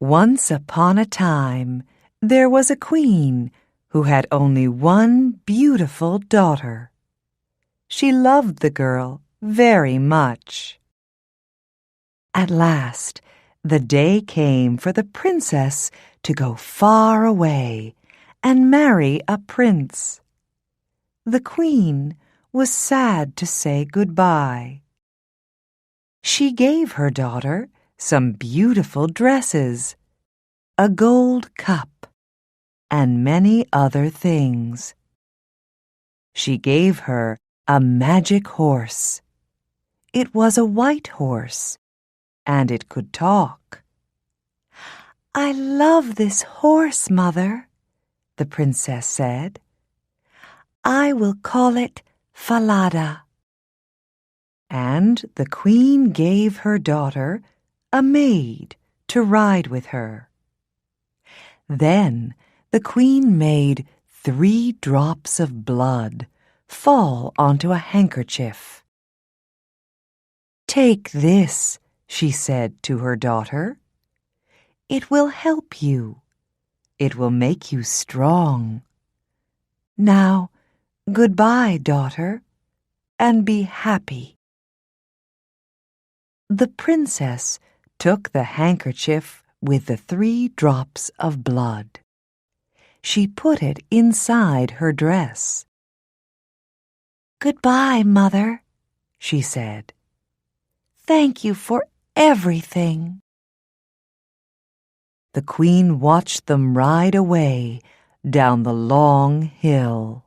Once upon a time, there was a queen who had only one beautiful daughter. She loved the girl very much. At last, the day came for the princess to go far away and marry a prince. The queen was sad to say goodbye. She gave her daughter some beautiful dresses, a gold cup, and many other things. She gave her a magic horse. It was a white horse, and it could talk. "I love this horse, Mother," the princess said. "I will call it Falada." And the queen gave her daughter a maid to ride with her. Then the queen made 3 drops of blood fall onto a handkerchief. "Take this," she said to her daughter. "It will help you. It will make you strong. Now, goodbye, daughter, and be happy." The princess took the handkerchief with the 3 drops of blood. She put it inside her dress. "Goodbye, Mother," she said. "Thank you for everything." The queen watched them ride away down the long hill.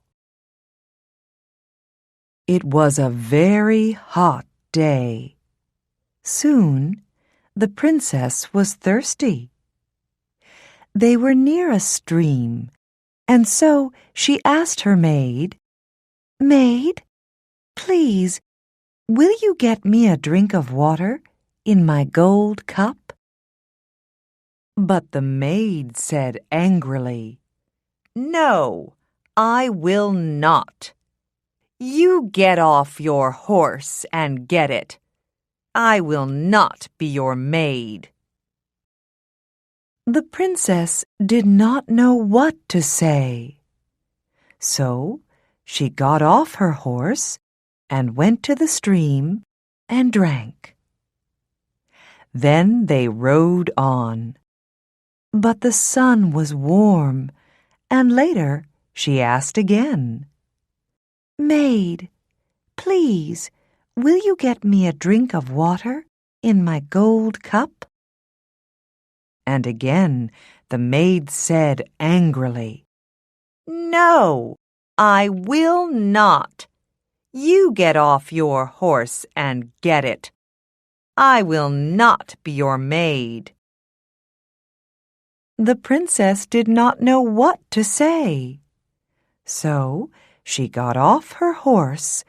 It was a very hot day. Soon, the princess was thirsty. They were near a stream, and so she asked her maid, "Maid, please, will you get me a drink of water in my gold cup?" But the maid said angrily, "No, I will not. You get off your horse and get it. I will not be your maid." The princess did not know what to say. So she got off her horse and went to the stream and drank. Then they rode on. But the sun was warm, and later she asked again, "Maid, please, will you get me a drink of water in my gold cup?" And again the maid said angrily, "No, I will not. You get off your horse and get it. I will not be your maid." The princess did not know what to say. So she got off her horse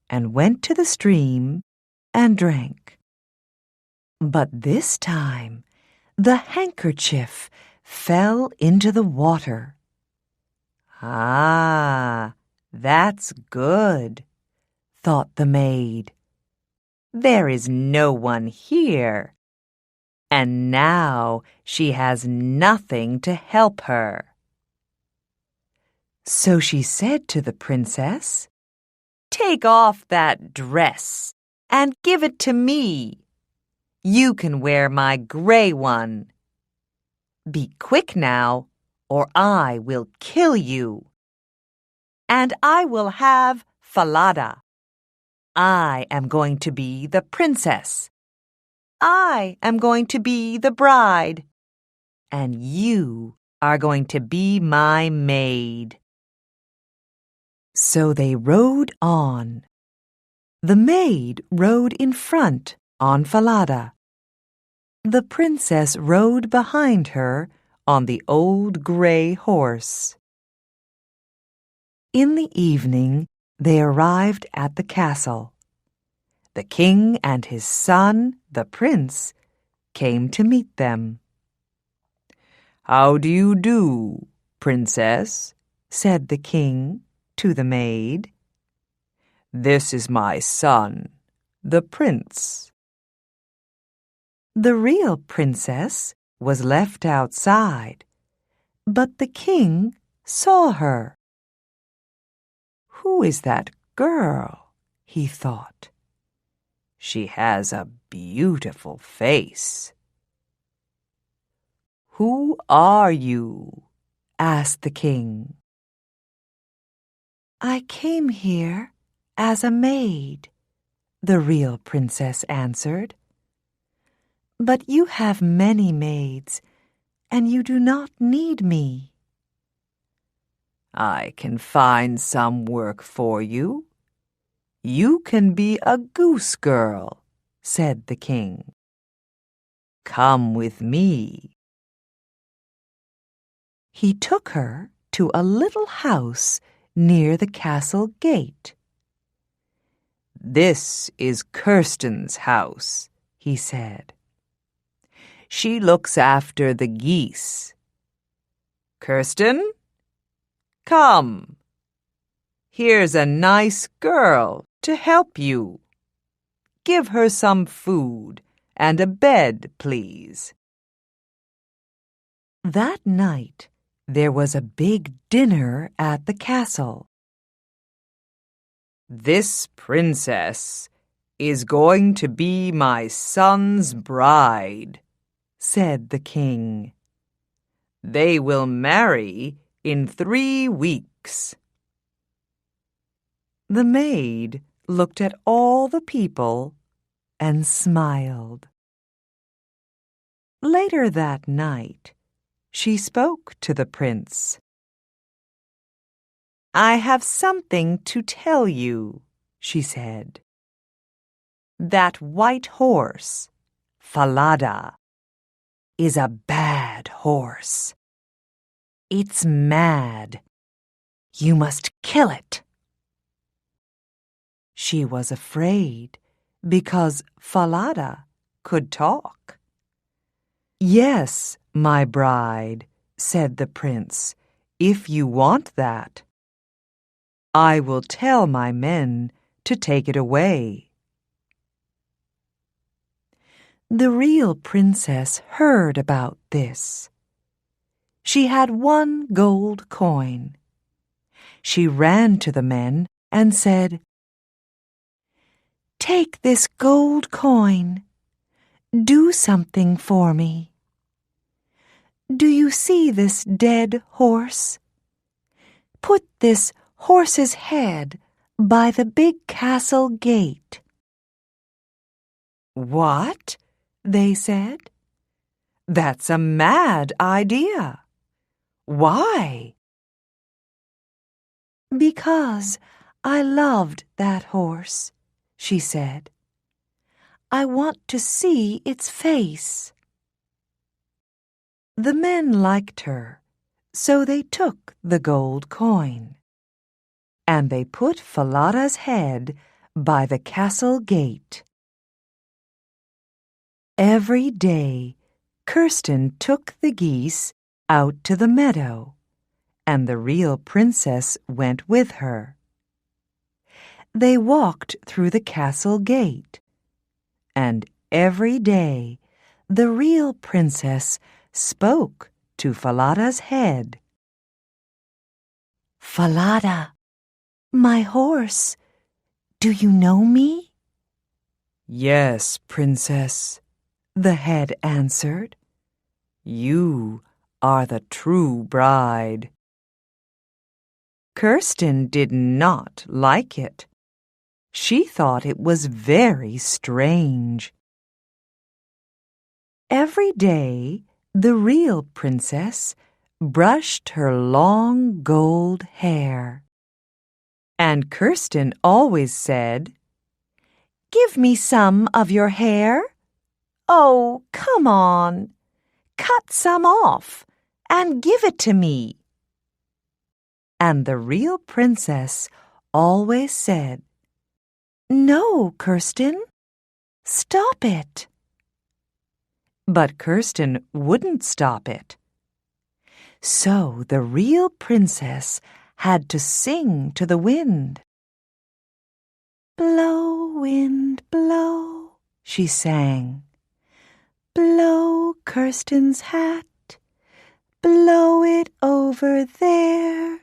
and went to the stream and drank. But this time the handkerchief fell into the water. "Ah, that's good," thought the maid. "There is no one here, and now she has nothing to help her." So she said to the princess, "Take off that dress and give it to me. You can wear my gray one. Be quick now, or I will kill you. And I will have Falada. I am going to be the princess. I am going to be the bride. And you are going to be my maid." So they rode on. The maid rode in front on Falada. The princess rode behind her on the old gray horse. In the evening, they arrived at the castle. The king and his son, the prince, came to meet them. "How do you do, princess?" said the king to the maid. "This is my son, the prince." The real princess was left outside, but the king saw her. "Who is that girl?" he thought. "She has a beautiful face." "Who are you?" asked the king. "I came here as a maid," the real princess answered. "But you have many maids, and you do not need me." "I can find some work for you. You can be a goose girl," said the king. "Come with me." He took her to a little house near the castle gate. "This is Kirsten's house," he said. "She looks after the geese. Kirsten, come. Here's a nice girl to help you. Give her some food and a bed, please." That night, there was a big dinner at the castle. "This princess is going to be my son's bride," said the king. "They will marry in 3 weeks." The maid looked at all the people and smiled. Later that night, she spoke to the prince. "I have something to tell you," she said. "That white horse, Falada, is a bad horse. It's mad. You must kill it." She was afraid because Falada could talk. "Yes, my bride," said the prince, "if you want that. I will tell my men to take it away." The real princess heard about this. She had 1 gold coin. She ran to the men and said, "Take this gold coin. Do something for me. Do you see this dead horse? Put this horse's head by the big castle gate." "What?" they said. "That's a mad idea. Why?" "Because I loved that horse," she said. "I want to see its face." The men liked her, so they took the gold coin. And they put Falada's head by the castle gate. Every day, Kirsten took the geese out to the meadow, and the real princess went with her. They walked through the castle gate, and every day the real princess spoke to Falada's head. "Falada, my horse, do you know me?" "Yes, princess," the head answered. "You are the true bride." Kirsten did not like it. She thought it was very strange. Every day, the real princess brushed her long gold hair. And Kirsten always said, "Give me some of your hair. Oh, come on. Cut some off and give it to me." And the real princess always said, "No, Kirsten, stop it." But Kirsten wouldn't stop it. So the real princess had to sing to the wind. "Blow, wind, blow," she sang. Blow Kirsten's hat, blow it over there,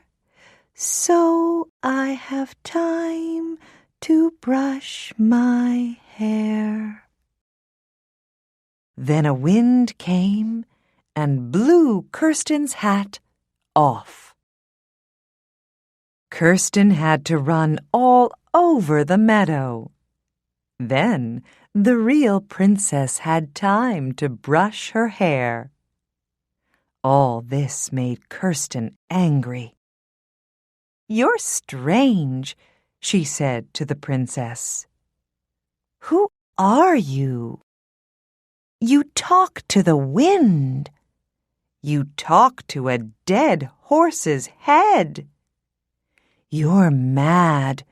so I have time to brush my hair. Then a wind came and blew Kirsten's hat off. Kirsten had to run all over the meadow. Then the real princess had time to brush her hair. All this made Kirsten angry. "You're strange," she said to the princess. "Who are you? You talk to the wind. You talk to a dead horse's head. You're mad.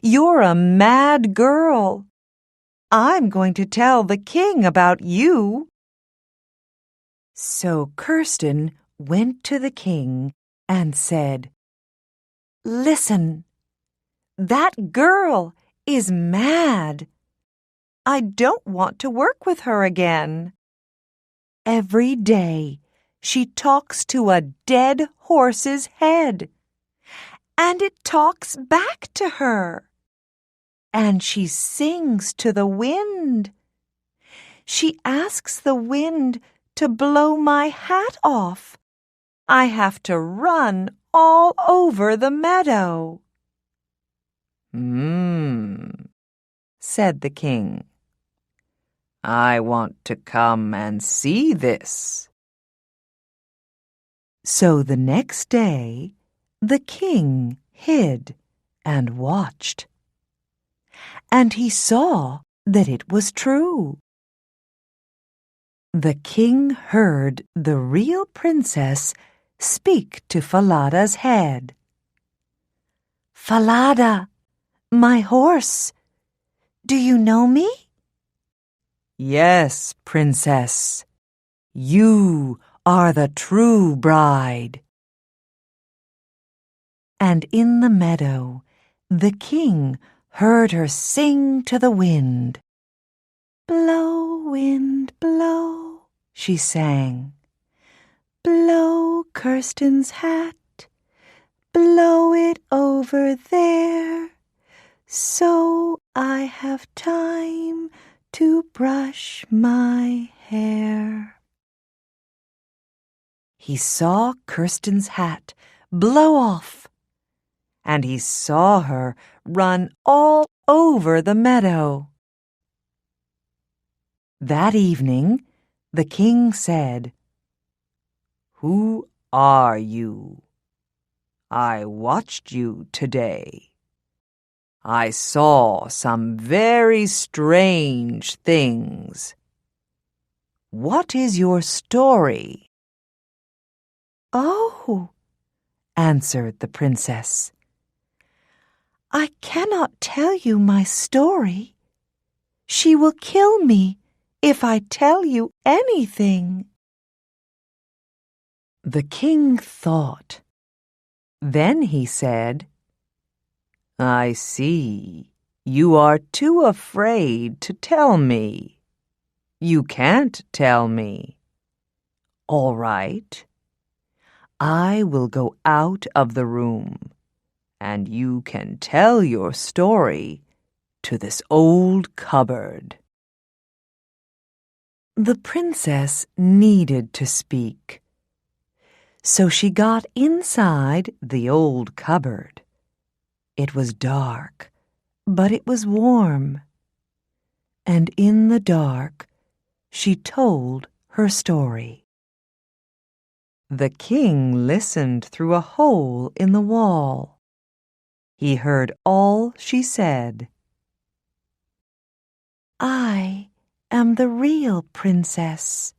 You're a mad girl. I'm going to tell the king about you." So Kirsten went to the king and said, "Listen, that girl is mad. I don't want to work with her again. Every day she talks to a dead horse's head, and it talks back to her. And she sings to the wind. She asks the wind to blow my hat off. I have to run all over the meadow." Said the king. "I want to come and see this." So the next day, the king hid and watched. And he saw that it was true. The king heard the real princess speak to Falada's head. "Falada, my horse, do you know me?" "Yes, princess. You are the true bride." And in the meadow, the king heard her sing to the wind. "Blow, wind, blow," she sang. "Blow Kirsten's hat, blow it over there, so I have time to brush my hair." He saw Kirsten's hat blow off, and he saw her run all over the meadow. That evening, the king said, "Who are you? I watched you today. I saw some very strange things. What is your story?" "Oh," answered the princess, "I cannot tell you my story. She will kill me if I tell you anything." The king thought. Then he said, "I see. You are too afraid to tell me. You can't tell me. All right. I will go out of the room, and you can tell your story to this old cupboard." The princess needed to speak, so she got inside the old cupboard. It was dark, but it was warm. And in the dark, she told her story. The king listened through a hole in the wall. He heard all she said. "I am the real princess,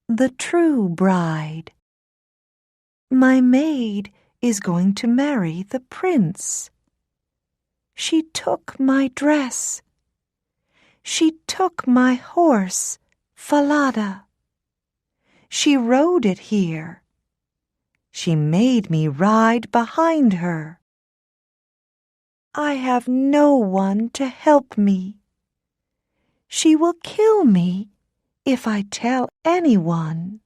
the true bride. My maid is going to marry the prince. She took my dress. She took my horse, Falada. She rode it here. She made me ride behind her. I have no one to help me. She will kill me if I tell anyone?"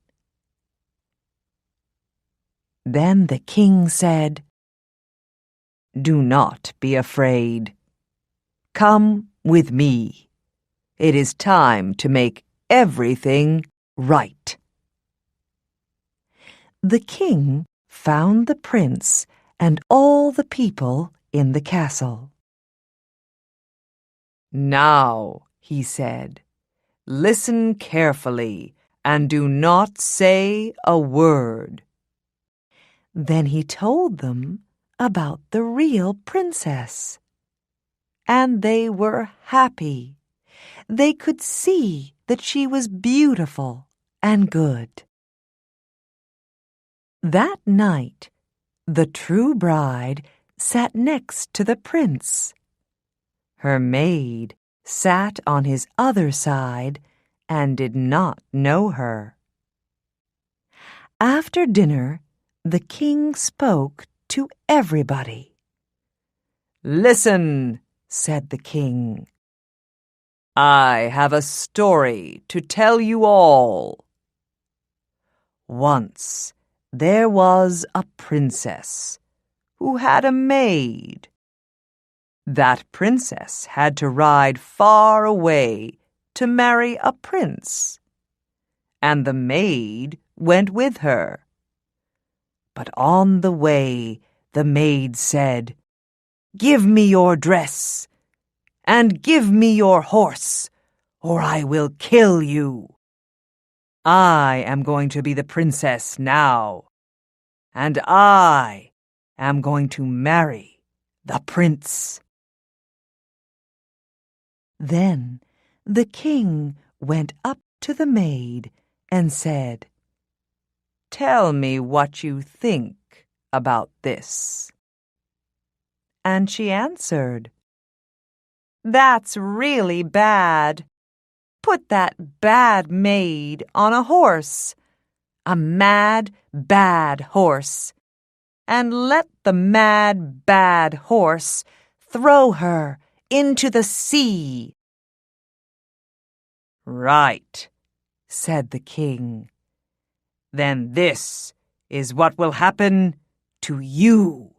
Then the king said, "Do not be afraid. Come with me. It is time to make everything right." The king found the prince and all the people in the castle. "Now," he said, "listen carefully and do not say a word." Then he told them about the real princess. And they were happy. They could see that she was beautiful and good. That night, the true bride sat next to the prince. Her maid sat on his other side and did not know her. After dinner, the king spoke to everybody. "Listen," said the king. "I have a story to tell you all. Once there was a princess who had a maid. That princess had to ride far away to marry a prince, and the maid went with her. But on the way, the maid said, 'Give me your dress, and give me your horse, or I will kill you. I am going to be the princess now, and I am going to marry the prince.'" Then the king went up to the maid and said, "Tell me what you think about this." And she answered, "That's really bad. Put that bad maid on a horse, a mad, bad horse, and let the mad, bad horse throw her into the sea." "Right," said the king. "Then this is what will happen to you."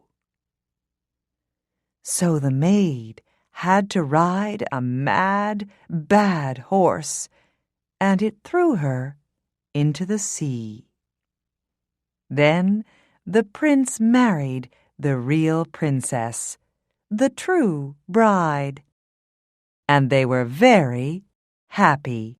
So the maid had to ride a mad, bad horse, and it threw her into the sea. Then the prince married the real princess, the true bride, and they were very happy.